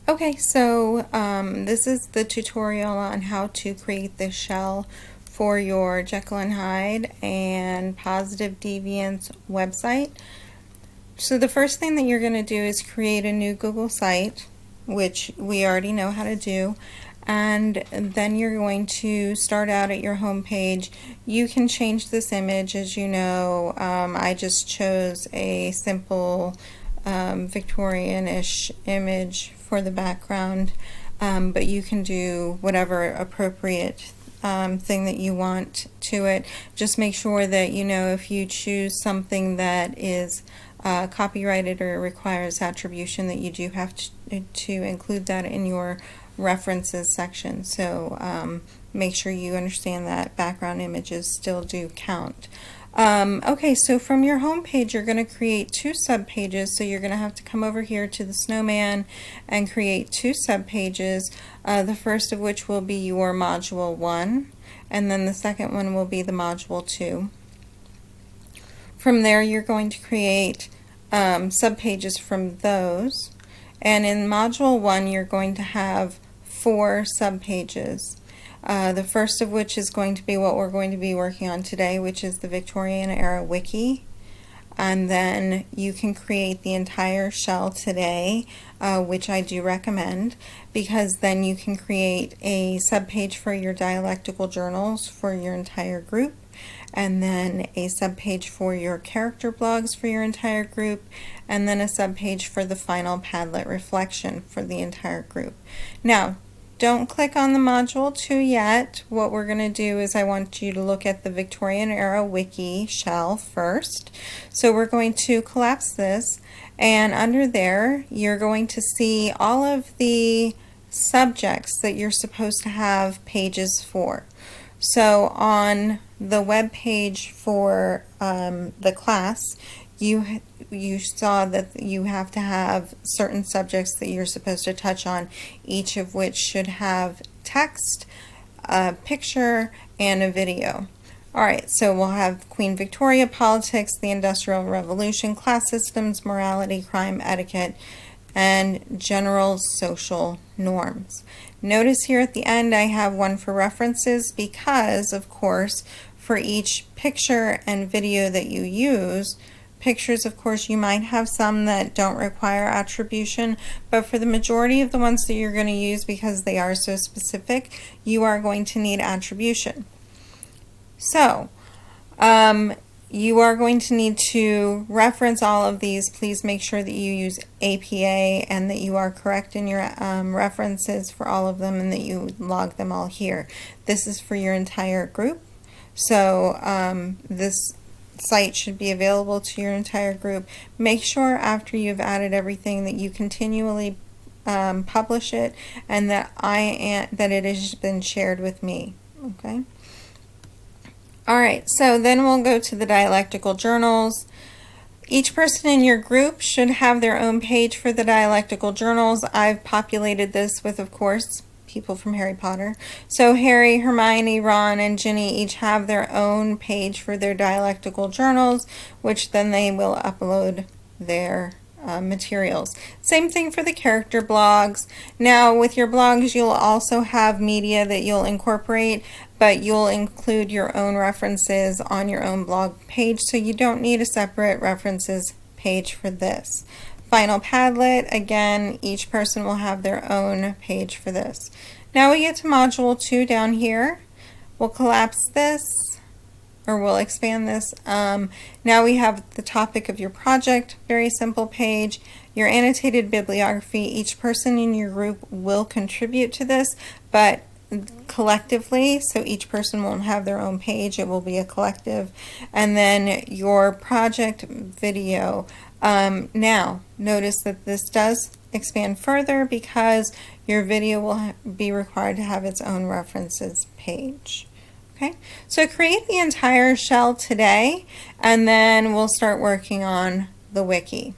Okay, so this is the tutorial on how to create the shell for your Jekyll and Hyde and Positive Deviance website. So the first thing that you're going to do is create a new Google site, which we already know how to do, and then you're going to start out at your home page. You can change this image, as you know. I just chose a simple Victorian-ish image for the background, but you can do whatever appropriate thing that you want to it. Just make sure that you know if you choose something that is copyrighted or requires attribution, that you do have to include that in your references section. So make sure you understand that background images still do count. Okay, so from your home page you're going to create two subpages. So you're going to have to come over here to the snowman and create two subpages, the first of which will be your module 1, and then the second one will be the module 2. From there you're going to create subpages from those, and in module 1 you're going to have 4 subpages. The first of which is going to be what we're going to be working on today, which is the Victorian era wiki. And then you can create the entire shell today, which I do recommend, because then you can create a subpage for your dialectical journals for your entire group, and then a subpage for your character blogs for your entire group, and then a subpage for the final Padlet reflection for the entire group. Now, don't click on the module 2 yet. What we're going to do is I want you to look at the Victorian era wiki shell first. So we're going to collapse this, and under there you're going to see all of the subjects that you're supposed to have pages for. So on the web page for the class, you saw that you have to have certain subjects that you're supposed to touch on, each of which should have text, a picture, and a video. Alright, so we'll have Queen Victoria, politics, the Industrial Revolution, class systems, morality, crime, etiquette, and general social norms. Notice here at the end I have one for references because, of course, for each picture and video that you use, pictures, of course, you might have some that don't require attribution, but for the majority of the ones that you're going to use, because they are so specific, you are going to need attribution. So, you are going to need to reference all of these. Please make sure that you use APA and that you are correct in your references for all of them, and that you log them all here. This is for your entire group. So this site should be available to your entire group. Make sure after you've added everything that you continually publish it, and that it has been shared with me. Okay. Alright, so then we'll go to the dialectical journals. Each person in your group should have their own page for the dialectical journals. I've populated this with, of course, people from Harry Potter. So Harry, Hermione, Ron, and Ginny each have their own page for their dialectical journals, which then they will upload their materials. Same thing for the character blogs. Now with your blogs you'll also have media that you'll incorporate, but you'll include your own references on your own blog page, so you don't need a separate references page for this. Final Padlet, again, each person will have their own page for this. Now we get to module 2 down here. We'll collapse this, or we'll expand this. Now we have the topic of your project, very simple page. Your annotated bibliography, each person in your group will contribute to this, but collectively, so each person won't have their own page, it will be a collective. And then your project video. Now notice that this does expand further because your video will be required to have its own references page. Okay, so create the entire shell today, and then we'll start working on the wiki.